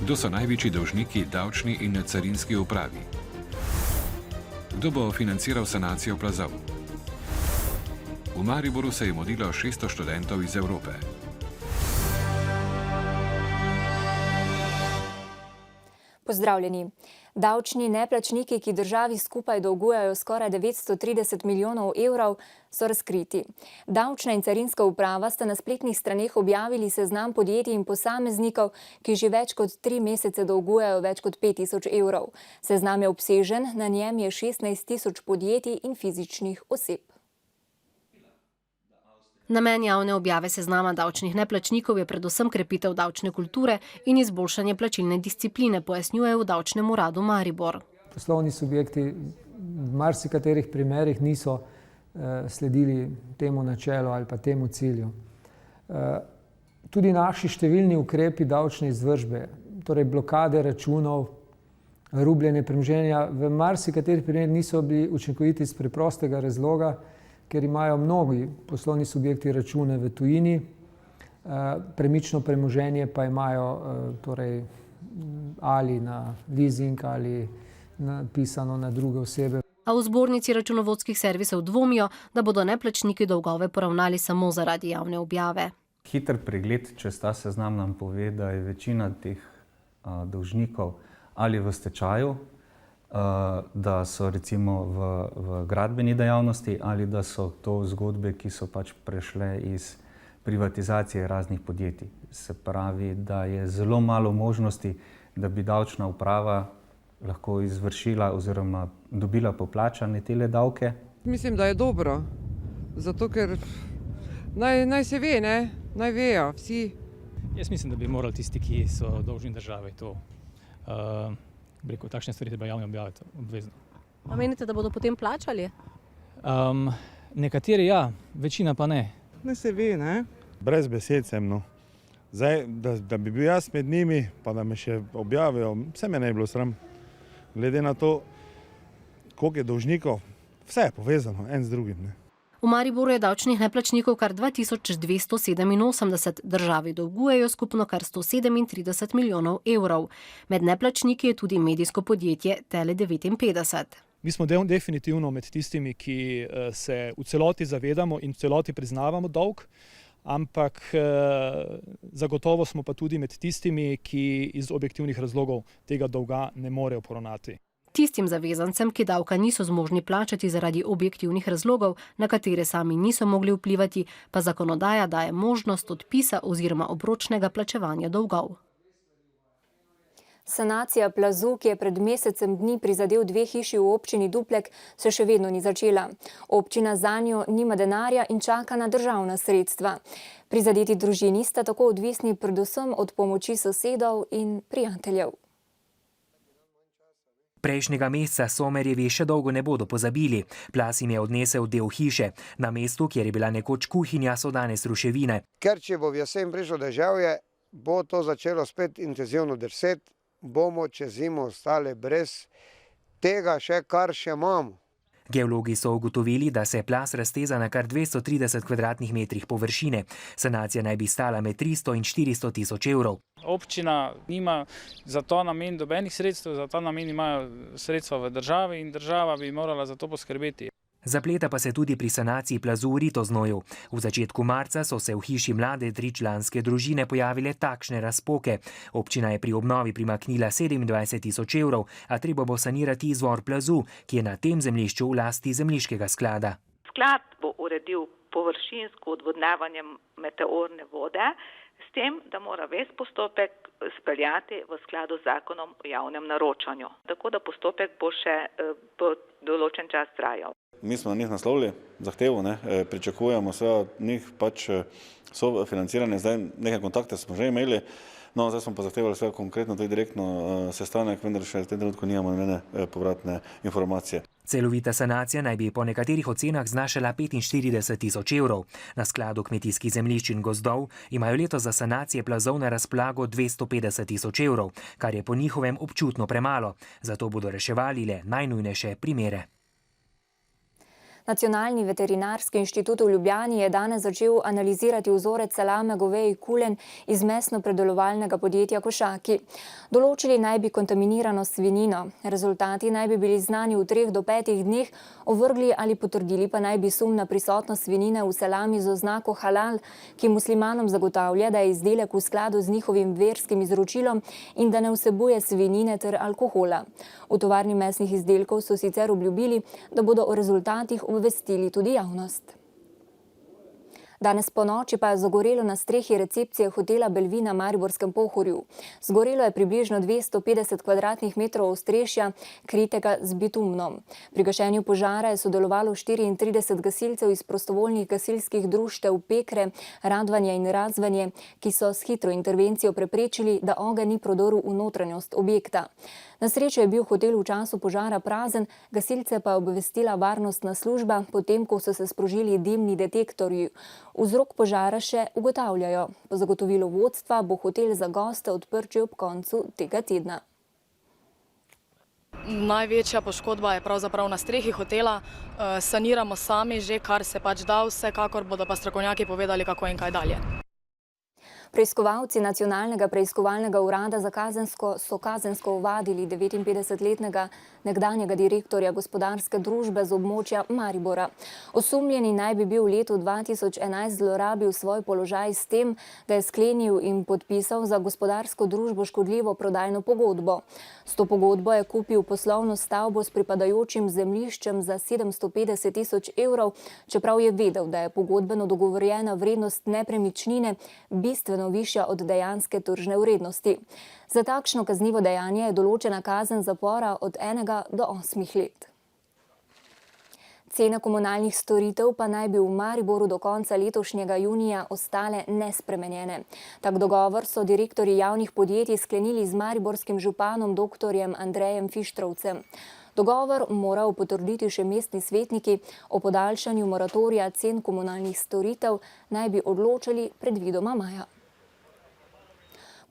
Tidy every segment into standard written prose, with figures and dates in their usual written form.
Kdo so največji dolžniki davčni in carinski upravi? Kdo bo financiral sanacijo plazov? V Mariboru se je mudilo 600 študentov iz Evrope. Pozdravljeni. Davčni neplačniki, ki državi skupaj dolgujejo skoraj 930 milijonov evrov, so razkriti. Davčna in carinska uprava sta na spletnih straneh objavili seznam podjetij in posameznikov, ki že več kot 3 mesece dolgujejo več kot 5000 evrov. Seznam je obsežen, na njem je 16 000 podjetij in fizičnih oseb. Namen javne objave seznama davčnih neplačnikov je predvsem krepitev davčne kulture in izboljšanje plačilne discipline, pojasnjujejo v Davčnem uradu Maribor. Poslovni subjekti v marsikaterih primerih niso sledili temu načelu ali pa temu cilju. Tudi naši številni ukrepi davčne izvršbe, torej blokade računov, rubljenje premoženja, v marsikaterih primerih niso bili učinkoviti iz preprostega razloga, ker imajo mnogi poslovni subjekti račune v tujini, premično premoženje pa imajo torej, ali na leasing ali napisano na druge osebe. A v zbornici računovodskih servisov dvomijo, da bodo neplačniki dolgove poravnali samo zaradi javne objave. Hiter pregled čez ta seznam nam pove, da je večina teh dolžnikov ali v stečaju, da so recimo v gradbeni dejavnosti ali da so to zgodbe, ki so pač prešle iz privatizacije raznih podjetij. Se pravi, da je zelo malo možnosti, da bi davčna uprava lahko izvršila oziroma dobila poplačane tele davke. Mislim, da je dobro, zato ker naj se ve, ne? Naj vejo vsi. Jaz mislim, da bi morali tisti, ki so dolžni državi, to takšne stvari treba javno objaviti obvezno. A menite, da bodo potem plačali? Nekateri ja, večina pa ne. Ne se ve, ne? Brez besed sem, no. Zdaj, da bi bil jaz med njimi, pa da me še objavijo, vse me ne bi bilo sram. Glede na to, koliko je dolžnikov, vse je povezano, en z drugim, ne. V Mariboru je davčnih neplačnikov kar 2287, državi dolgujejo skupno kar 137 milijonov evrov. Med neplačniki je tudi medijsko podjetje Tele59. Mi smo definitivno med tistimi, ki se v celoti zavedamo in v celoti priznavamo dolg, ampak zagotovo smo pa tudi med tistimi, ki iz objektivnih razlogov tega dolga ne morejo poravnati. Tistim zavezancem, ki davka niso zmožni plačati zaradi objektivnih razlogov, na katere sami niso mogli vplivati, pa zakonodaja daje možnost odpisa oziroma obročnega plačevanja dolgov. Sanacija plazu, ki je pred mesecem dni prizadel 2 hiši v občini Duplek, se še vedno ni začela. Občina zanjo nima denarja in čaka na državna sredstva. Prizadeti družini sta tako odvisni predvsem od pomoči sosedov in prijateljev. Prejšnjega meseca Somerjevi še dolgo ne bodo pozabili. Plaz jim je odnesel del hiše. Na mestu, kjer je bila nekoč kuhinja, so danes ruševine. Ker če bo v jesen prišlo deževje, bo to začelo spet intenzivno drseti, bomo čez zimo ostali brez tega še, kar še imamo. Geologi so ugotovili, da se plaz razteza na kar 230 kvadratnih metrih površine. Sanacija naj bi stala med 300 in 400 tisoč evrov. Občina nima za to namen dobenih sredstev, za ta namen imajo sredstva v državi in država bi morala za to poskrbeti. Zapleta pa se tudi pri sanaciji plazu v Ritoznoju. V začetku marca so se v hiši mlade 3-članske družine pojavile takšne razpoke. Občina je pri obnovi primaknila 27 tisoč evrov, a treba bo sanirati izvor plazu, ki je na tem zemljišču v lasti zemljiškega sklada. Sklad bo uredil površinsko odvodnjavanje meteorne vode, s tem, da mora ves postopek speljati v skladu z zakonom o javnem naročanju. Tako da postopek bo še določen čas trajal. Mi smo na njih naslovili zahtevo, pričakujemo vse od njih pač so financirane, zdaj nekaj kontakte smo že imeli, no zdaj smo pa zahtevali vse konkretno, tudi direktno sestanek, vendar še v tem trenutku nimamo nobene povratne informacije. Celovita sanacija naj bi po nekaterih ocenah znašala 45 tisoč evrov. Na skladu kmetijskih zemljišč in gozdov imajo letos za sanacije plazov na razpolago 250 tisoč evrov, kar je po njihovem občutno premalo. Zato bodo reševali le najnujnejše primere. Nacionalni veterinarski inštitut v Ljubljani je danes začel analizirati vzorec salame goveji kulen iz mesno-predelovalnega podjetja Košaki. Določili naj bi kontaminirano svinjino. Rezultati naj bi bili znani v 3 do 5 dneh, ovrgli ali potrdili pa naj bi sum na prisotnost svinjine v salami z oznako halal, ki muslimanom zagotavlja, da je izdelek v skladu z njihovim verskim izročilom in da ne vsebuje svinjine ter alkohola. V tovarni mesnih izdelkov so sicer obljubili, da bodo o rezultatih obvestili tudi javnost. Danes ponoči pa je zagorelo na strehi recepcije hotela Belvi na mariborskem Pohorju. Zgorelo je približno 250 kvadratnih metrov ostrešja, kritega z bitumnom. Pri gašenju požara je sodelovalo 34 gasilcev iz prostovoljnih gasilskih društev Pekre, Radvanje in Razvanje, ki so s hitro intervencijo preprečili, da ogenj ni prodoril v notranjost objekta. Na srečo je bil hotel v času požara prazen, gasilce pa je obvestila varnostna služba, potem ko so se sprožili dimni detektorji. Vzrok požara še ugotavljajo. Po zagotovilu vodstva bo hotel za goste odprt že ob koncu tega tedna. Največja poškodba je pravzaprav na strehi hotela. Saniramo sami že, kar se pač da, vsekakor bodo pa strokovnjaki povedali, kako in kaj dalje. Preiskovalci Nacionalnega preiskovalnega urada so kazensko ovadili 59-letnega nekdanjega direktorja gospodarske družbe z območja Maribora. Osumljeni naj bi bil v letu 2011 zlorabil svoj položaj s tem, da je sklenil in podpisal za gospodarsko družbo škodljivo prodajno pogodbo. S to pogodbo je kupil poslovno stavbo s pripadajočim zemljiščem za 750 tisoč evrov, čeprav je vedel, da je pogodbeno dogovorjena vrednost nepremičnine bistveno višja od dejanske tržne vrednosti. Za takšno kaznivo dejanje je določena kazen zapora od 1 do 8 let. Cene komunalnih storitev pa naj bi v Mariboru do konca letošnjega junija ostale nespremenjene. Tak dogovor so direktorji javnih podjetij sklenili z mariborskim županom dr. Andrejem Fištrovcem. Dogovor morajo potrditi še mestni svetniki, o podaljšanju moratorija cen komunalnih storitev naj bi odločali predvidoma maja.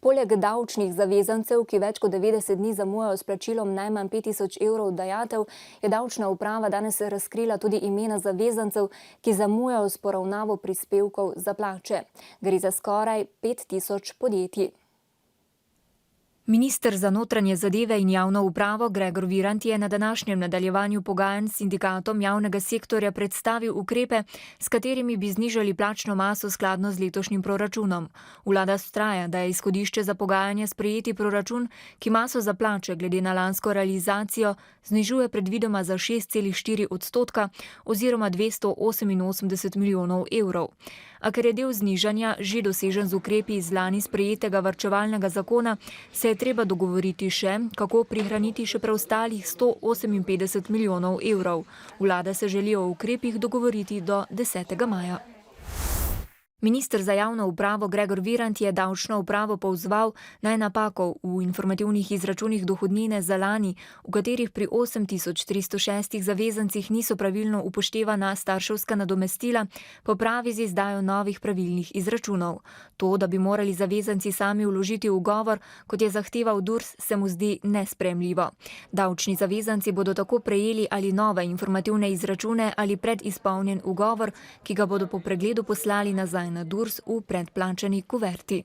Poleg davčnih zavezancev, ki več kot 90 dni zamujajo s plačilom najmanj 5000 evrov dajatev, je davčna uprava danes razkrila tudi imena zavezancev, ki zamujajo s poravnavo prispevkov za plače. Gre za skoraj 5000 podjetij. Minister za notranje zadeve in javno upravo Gregor Virant je na današnjem nadaljevanju pogajanj s sindikatom javnega sektorja predstavil ukrepe, s katerimi bi znižali plačno maso skladno z letošnjim proračunom. Vlada vztraja, da je izhodišče za pogajanje sprejeti proračun, ki maso za plače glede na lansko realizacijo znižuje predvidoma za 6,4% oziroma 288 milijonov evrov. A ker je del znižanja že dosežen z ukrepi iz lani sprejetega varčevalnega zakona, se je treba dogovoriti še, kako prihraniti še preostalih 158 milijonov evrov. Vlada se želi o ukrepih dogovoriti do 10. maja. Minister za javno upravo Gregor Virant je davčno upravo pozval, naj napako v informativnih izračunih dohodnine za lani, v katerih pri 8306 zavezancih niso pravilno upoštevana starševska nadomestila, popravi z izdajo novih pravilnih izračunov. To, da bi morali zavezanci sami vložiti ugovor, kot je zahteval DURS, se mu zdi nesprejemljivo. Davčni zavezanci bodo tako prejeli ali nove informativne izračune ali predizpolnjen ugovor, ki ga bodo po pregledu poslali nazaj na DURS v predplačani kuverti.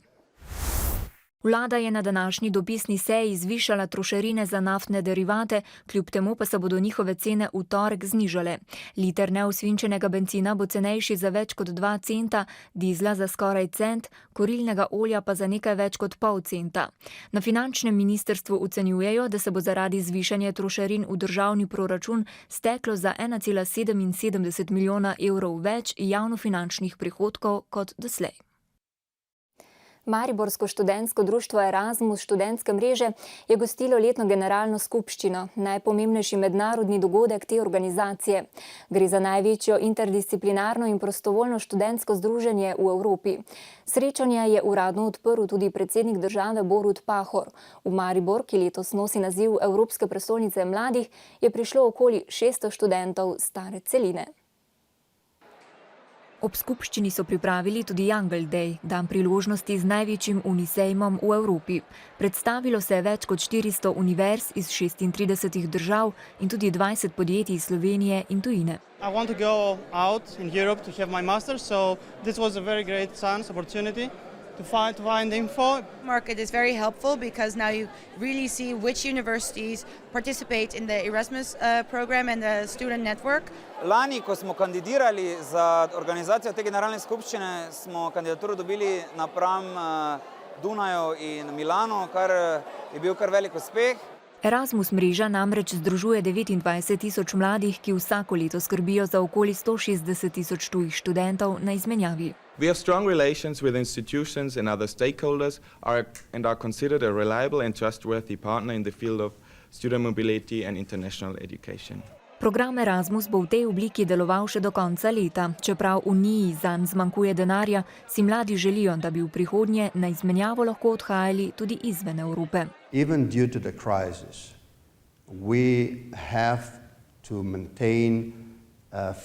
Vlada je na današnji dopisni seji zvišala trošarine za naftne derivate, kljub temu pa se bodo njihove cene v torek znižale. Liter neosvinčenega bencina bo cenejši za več kot 2 centa, dizla za skoraj cent, kurilnega olja pa za nekaj več kot pol centa. Na finančnem ministrstvu ocenjujejo, da se bo zaradi zvišanja trošarin v državni proračun steklo za 1,77 milijona evrov več javnofinančnih prihodkov kot doslej. Mariborsko študentsko društvo Erasmus študentske mreže je gostilo letno generalno skupščino, najpomembnejši mednarodni dogodek te organizacije. Gre za največjo interdisciplinarno in prostovoljno študentsko združenje v Evropi. Srečanje je uradno odprl tudi predsednik države Borut Pahor. V Maribor, ki letos nosi naziv Evropske prestolnice mladih, je prišlo okoli 600 študentov stare celine. Ob skupščini so pripravili tudi Jungle Day, dan priložnosti z največjim unisejmom v Evropi. Predstavilo se je več kot 400 univerz iz 36 držav in tudi 20 podjetij iz Slovenije in tujine. I want to go out in Europe to have my master's, so this was a very great chance, opportunity to find info. Market is very helpful because now you really see which universities participate in the Erasmus program and the student network. Lani, ko smo kandidirali za organizacijo te generalne skupščine, smo kandidaturo dobili napram Dunaju in Milanu, kar je bil kar velik uspeh. Erasmus mreža namreč združuje 29.000 mladih, ki vsako leto skrbijo za okoli 160.000 tujih študentov na izmenjavi. We have strong relations with institutions and other stakeholders and are considered a reliable and trustworthy partner in the field of student mobility and international education. Program Erasmus bo v tej obliki deloval še do konca leta. Čeprav Uniji zanj zmanjkuje denarja, si mladi želijo, da bi v prihodnje na izmenjavo lahko odhajali tudi izven Evrope. Even due to the crisis, we have to maintain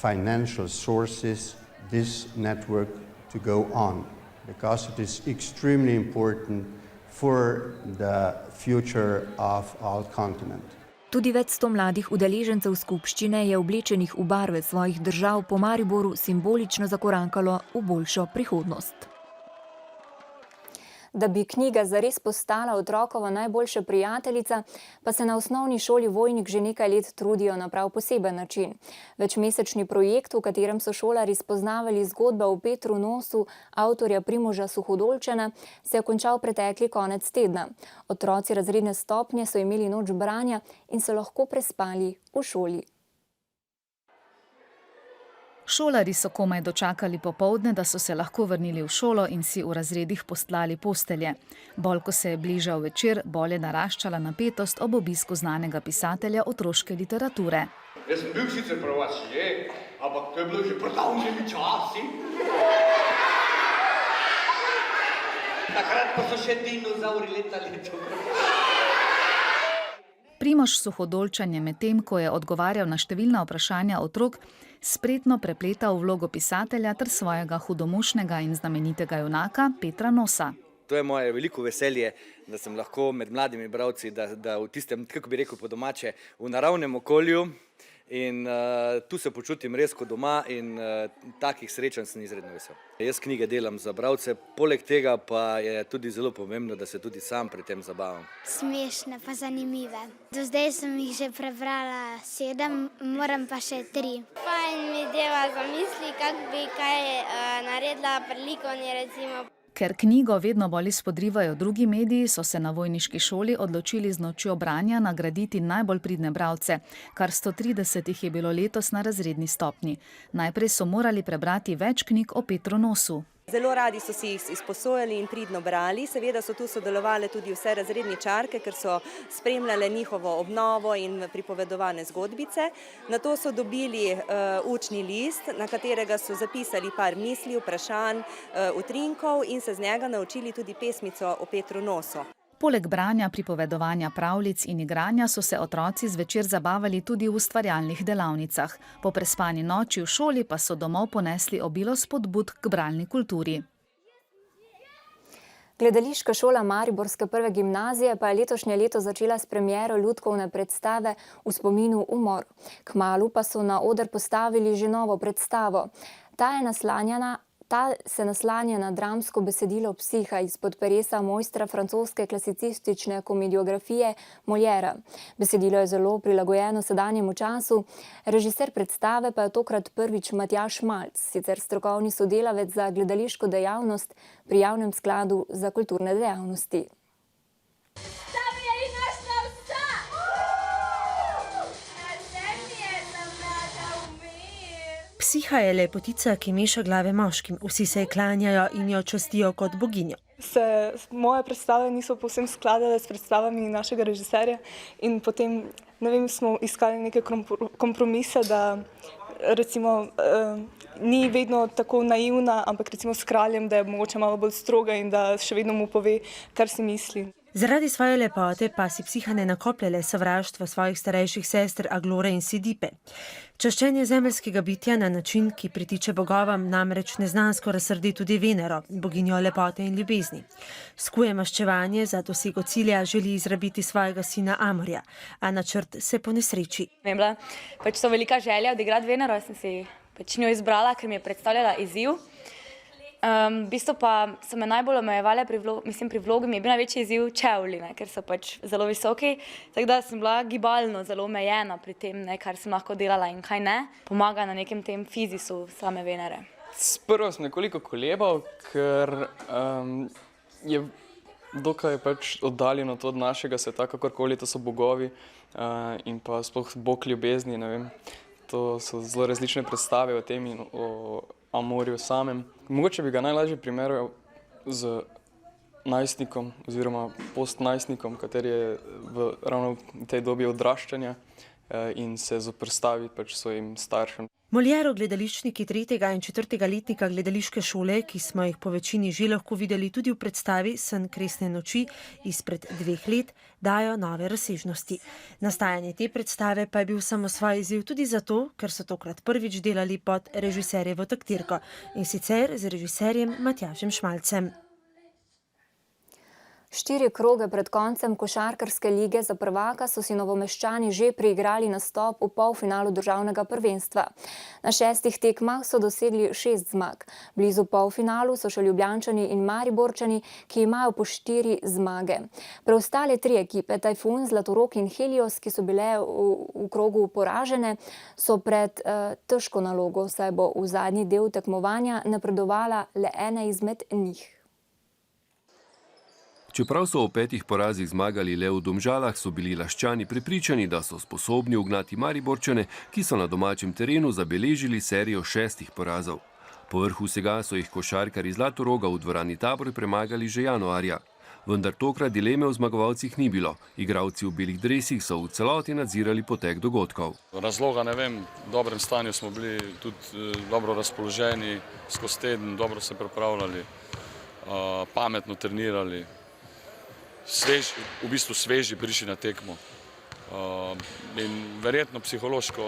financial sources, this network to go on, because it is extremely important for the future of our continent. Tudi več 100 mladih udeležencev skupščine je oblečenih v barve svojih držav po Mariboru simbolično zakorankalo v boljšo prihodnost. Da bi knjiga zares postala otrokova najboljša prijateljica, pa se na osnovni šoli Vojnik že nekaj let trudijo na prav poseben način. Večmesečni projekt, v katerem so šolarji spoznavali zgodbe o Petru Nosu, avtorja Primoža Suhodolčana, se je končal pretekli konec tedna. Otroci razredne stopnje so imeli noč branja in so lahko prespali v šoli. Šolarji so komaj dočakali popoldne, da so se lahko vrnili v šolo in si v razredih postlali postelje. Bolj ko se je bližal večer, bolj je naraščala napetost ob obisku znanega pisatelja otroške literature. Jaz sem bil sicer prvacje, ampak to je bilo že pred davnimi časi. Takrat pa so še dinozauri letali. Primož Suhodolčan je medtem, ko je odgovarjal na številna vprašanja otrok, spretno prepletal vlogo pisatelja ter svojega hudomušnega in znamenitega junaka Petra Nosa. To je moje veliko veselje, da sem lahko med mladimi bralci, da v tistem, kako bi rekel po domače, v naravnem okolju in tu se počutim res kot doma in takih srečanj sem izredno vesel. Jaz knjige delam za bralce, poleg tega pa je tudi zelo pomembno, da se tudi sam pri tem zabavam. Smešne pa zanimive. Do zdaj sem jih že prebrala 7, moram pa še 3. Fajn mi dela zamisli, kako bi kaj naredila pri likovni recimo. Ker knjigo vedno bolj izpodrivajo drugi mediji, so se na Vojniški šoli odločili z nočjo branja nagraditi najbolj pridne bralce. Kar 130 jih je bilo letos na razredni stopnji. Najprej so morali prebrati več knjig o Petru Nosu. Zelo radi so si jih izposojali in pridno brali. Seveda so tu sodelovali tudi vse razredničarke, ker so spremljale njihovo obnovo in pripovedovane zgodbice. Nato so dobili učni list, na katerega so zapisali par misli, vprašanj, utrinkov in se z njega naučili tudi pesmico o Petru Nosu. Poleg branja, pripovedovanja pravljic in igranja so se otroci zvečer zabavali tudi v ustvarjalnih delavnicah. Po prespani noči v šoli pa so domov ponesli obilo spodbud k bralni kulturi. Gledališka šola mariborske prve gimnazije pa je letošnje leto začela s premiero lutkovne predstave v spominu Umor. Kmalu pa so na oder postavili že novo predstavo. Ta se naslanja na dramsko besedilo Psiha izpod peresa mojstra francoske klasicistične komediografije Moliera. Besedilo je zelo prilagojeno sedanjemu času. Režiser predstave pa je tokrat prvič Matjaž Malc, sicer strokovni sodelavec za gledališko dejavnost pri Javnem skladu za kulturne dejavnosti. Psiha je lepotica, ki meša glave moškim. Vsi se ji klanjajo in jo častijo kot boginjo. Moje predstave niso povsem skladale s predstavami našega režiserja in potem, smo iskali neke kompromise, da recimo ni vedno tako naivna, ampak recimo s kraljem, da je mogoče malo bolj stroga in da še vedno mu pove, kar si misli. Zaradi svoje lepote pa si psiha ne nakoplje le sovraštva svojih starejših sester Aglore in Sidipe. Čaščenje zemeljskega bitja na način, ki pritiče bogovam, namreč neznansko razsrdi tudi Venero, boginjo lepote in ljubezni. Skuje maščevanje za dosego cilja želi izrabiti svojega sina Amorja, a načrt se ponesreči. Vem bila pač to velika želja odigrati Venero, sem si pač njo izbrala, ker mi je predstavljala izziv. V bistvu pa so me najbolj omejevale pri vlogi, mi je bil največji izziv čevlji, ker so pač zelo visoki, tako da sem bila gibalno zelo omejena pri tem, kar sem lahko delala in kaj ne, pomaga na nekem tem fizisu same Venere. Sprva sem nekoliko kolebal, ker je dokaj pač oddaljeno to od našega sveta, kakorkoli to so bogovi in pa sploh bog ljubezni, ne vem, to so zelo različne predstave o tem in o Amorju samem. Mogoče bi ga najlažje primerjal z najstnikom oziroma postnajstnikom, kateri je ravno v tej dobi odraščanja in se zoperstavi pač svojim staršem. Molièrov gledališčniki 3. in 4. letnika gledališke šole, ki smo jih po večini že lahko videli tudi v predstavi Sen kresne noči izpred 2 let, dajo nove razsežnosti. Nastajanje te predstave pa je bil samosvoj izziv tudi zato, ker so tokrat prvič delali pod režiserjevo taktirko in sicer z režiserjem Matjažem Šmalcem. 4 kroge pred koncem košarkarske lige za prvaka so si Novomeščani že priigrali nastop v polfinalu državnega prvenstva. Na 6 tekmah so dosegli 6 zmag. Blizu polfinalu so še Ljubljančani in Mariborčani, ki imajo po 4 zmage. Preostale 3 ekipe, Tajfun, Zlatorog in Helios, ki so bile v krogu poražene, so pred težko nalogo, saj bo v zadnji del tekmovanja napredovala le ena izmed njih. Čeprav so o 5 porazih zmagali le v Domžalah, so bili Laščani prepričani, da so sposobni ugnati Mariborčane, ki so na domačem terenu zabeležili serijo 6 porazov. Povrhu vsega so jih košarkarji Zlatoroga v dvorani Tabor premagali že januarja. Vendar tokrat dileme o zmagovalcih ni bilo. Igralci v belih dresih so v celoti nadzirali potek dogodkov. Razloga ne vem, v dobrem stanju smo bili tudi dobro razpoloženi, skozi teden dobro se pripravljali, pametno trenirali. V bistvu sveži prišli na tekmo. In verjetno psihološko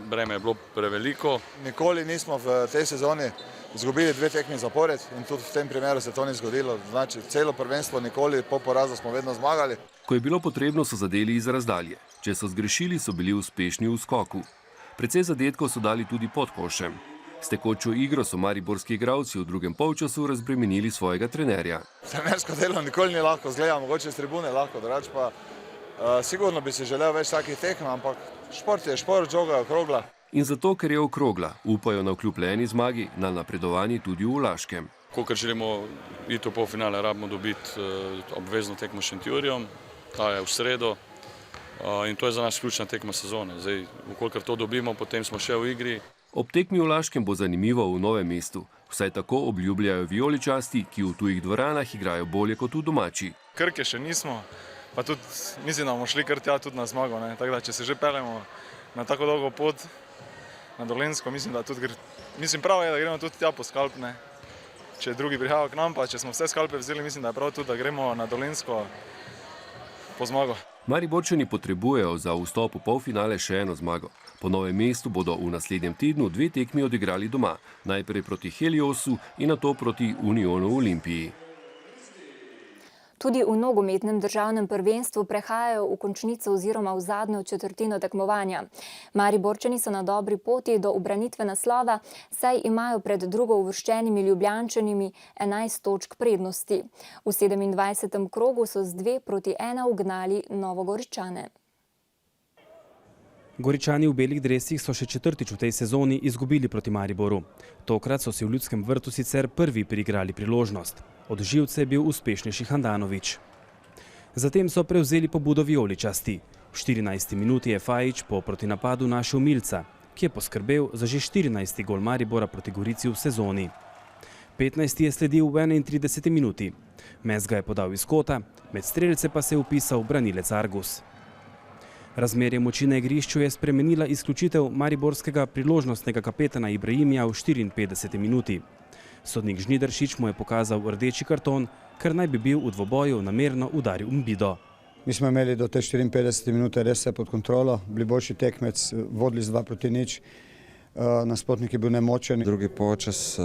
breme je bilo preveliko. Nikoli nismo v tej sezoni izgubili 2 tekmi zapored in tudi v tem primeru se to ni zgodilo. Znači, celo prvenstvo nikoli po porazu smo vedno zmagali. Ko je bilo potrebno, so zadeli iz razdalje. Če so zgrešili, so bili uspešni v skoku. Precej zadetkov so dali tudi pod košem. S tekočo igro so mariborski igralci v drugem polčasu razbremenili svojega trenerja. Trenersko delo nikoli ni lahko, zgleda mogoče s tribune lahko, drugače pa sigurno bi si želel več takih tekem, ampak šport je šport, žoga je okrogla. In zato, ker je okrogla, upajo na vkljub le eni zmagi na napredovanji tudi v Laškem. Kolikor želimo iti v polfinale, rabimo dobiti obvezno tekmo s Šentjurjem, ta je v sredo in to je za nas ključna tekma sezone. Zdaj, kolikor to dobimo, potem smo še v igri. Ob tekmi v Laškem bo zanimivo v Novem mestu. Vsaj tako obljubljajo vijoličasti, ki v tujih dvoranah igrajo bolje kot v domači. Krke še nismo, pa tudi mislim, da bomo šli kar tja tudi na zmago. Tako da, če se že peljemo na tako dolgo pot na Dolenjsko, mislim prav je, da gremo tudi tja po skalp. Če drugi prihajajo k nam, pa če smo vse skalpe vzeli, mislim, da je prav tudi, da gremo na Dolenjsko po zmago. Mariborčani potrebujejo za vstop v polfinale še eno zmago. Po Novem mestu bodo v naslednjem tednu 2 tekmi odigrali doma. Najprej proti Heliosu in nato proti Unionu Olimpiji. Tudi v nogometnem državnem prvenstvu prehajajo v končnico oziroma v zadnjo četrtino tekmovanja. Mariborčani so na dobri poti do ubranitve naslova, saj imajo pred drugo uvrščenimi Ljubljančanimi 11 točk prednosti. V 27. krogu so z 2-1 ugnali Novogoričane. Goričani v belih dresih so še 4. v tej sezoni izgubili proti Mariboru. Tokrat so si v Ljudskem vrtu sicer prvi priigrali priložnost. Od živce je bil uspešnejši Handanović. Zatem so prevzeli pobudo vijoličasti. V 14. minuti je Fajić po protinapadu našel Milca, ki je poskrbel za že 14. gol Maribora proti Gorici v sezoni. 15. je sledil v 31. minuti. Mes ga je podal iz kota, med strelce pa se je vpisal branilec Argus. Razmerje moči na igrišču je spremenila izključitev mariborskega priložnostnega kapetana Ibrahimija v 54. minuti. Sodnik Žnidaršič mu je pokazal rdeči karton, ker naj bi bil v dvoboju namerno udaril Mbido. Mi smo imeli do te 54 minute res vse pod kontrolo, bili boljši tekmec, vodili z 2-0, nasprotnik je bil nemočen. Drugi polčas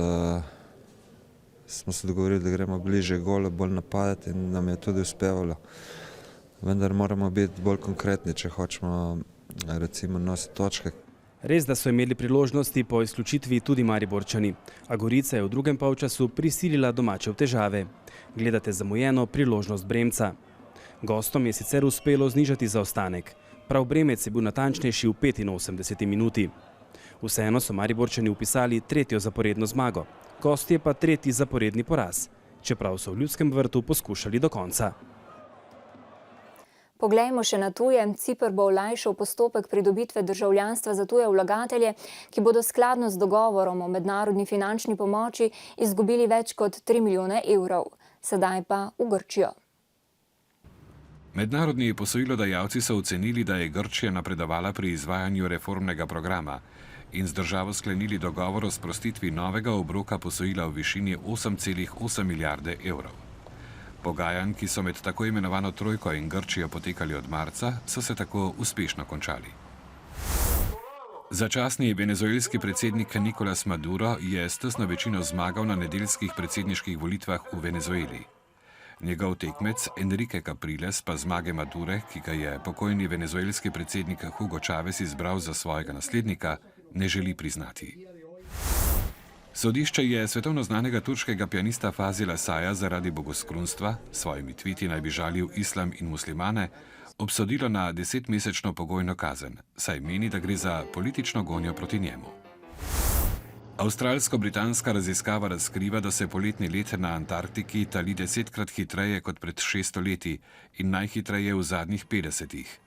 smo se dogovorili, da gremo bliže gole, bolj napadati in nam je tudi uspevalo. Vendar moramo biti bolj konkretni, če hočemo recimo nositi točke. Res, da so imeli priložnosti po izključitvi tudi Mariborčani, a Gorica je v drugem polčasu prisilila domače v težave. Gledate zamujeno priložnost Bremca. Gostom je sicer uspelo znižati zaostanek. Prav Bremec je bil natančnejši v 85 minuti. Vseeno so Mariborčani vpisali 3. zaporedno zmago. Gostje pa 3. zaporedni poraz, čeprav so v Ljudskem vrtu poskušali do konca. Poglejmo še na tuje. Ciper bo olajšal postopek pridobitve državljanstva za tuje vlagatelje, ki bodo skladno z dogovorom o mednarodni finančni pomoči izgubili več kot 3 milijone evrov. Sedaj pa v Grčijo. Mednarodni posojilodajalci so ocenili, da je Grčija napredovala pri izvajanju reformnega programa in z državo sklenili dogovor o sprostitvi novega obroka posojila v višini 8,8 milijarde evrov. Pogajanj, ki so med tako imenovano trojko in Grčijo potekali od marca, so se tako uspešno končali. Začasni venezuelski predsednik Nicolás Maduro je s tesno večino zmagal na nedeljskih predsedniških volitvah v Venezueli. Njegov tekmec Enrique Capriles pa zmage Madure, ki ga je pokojni venezuelski predsednik Hugo Chávez izbral za svojega naslednika, ne želi priznati. Sodišče je svetovno znanega turškega pianista Fazila Saja zaradi bogoskrunstva, svojimi tviti naj bi žalil islam in muslimane, obsodilo na 10-mesečno pogojno kazen, saj meni, da gre za politično gonjo proti njemu. Avstralsko-britanska raziskava razkriva, da se poletni let na Antarktiki tali 10-krat hitreje kot pred 600 leti in najhitreje v zadnjih 50-ih.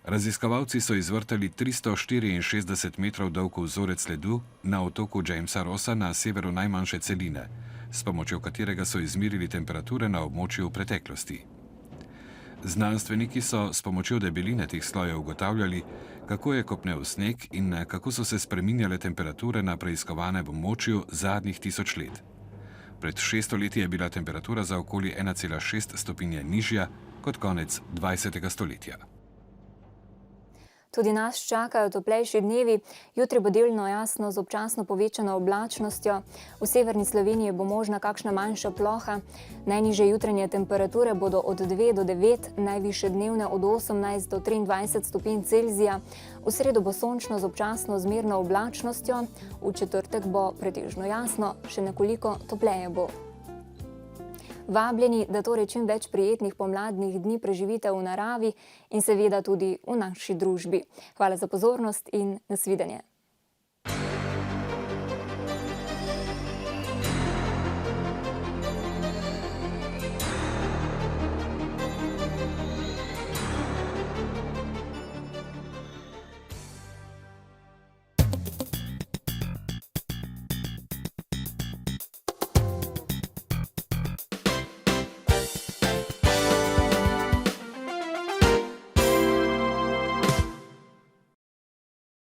Raziskovalci so izvrtali 364 metrov dolg vzorec ledu na otoku Jamesa Rossa na severu najmanjše celine, s pomočjo katerega so izmerili temperature na območju v preteklosti. Znanstveniki so s pomočjo debeline teh slojev ugotavljali, kako je kopnel sneg in kako so se spreminjale temperature na preiskovanem območju zadnjih 1000 let. Pred 600 leti je bila temperatura za okoli 1,6 stopinje nižja kot konec 20. stoletja. Tudi nas čakajo toplejši dnevi. Jutri bo delno jasno z občasno povečano oblačnostjo. V severni Sloveniji bo možna kakšna manjša ploha. Najnižje jutranje temperature bodo od 2 do 9, najvišje dnevne od 18 do 23 stopinj Celzija. V sredo bo sončno z občasno zmerno oblačnostjo. V četrtek bo pretežno jasno, še nekoliko topleje bo. Vabljeni, da torej čim več prijetnih pomladnih dni preživite v naravi in seveda tudi v naši družbi. Hvala za pozornost in nasvidenje.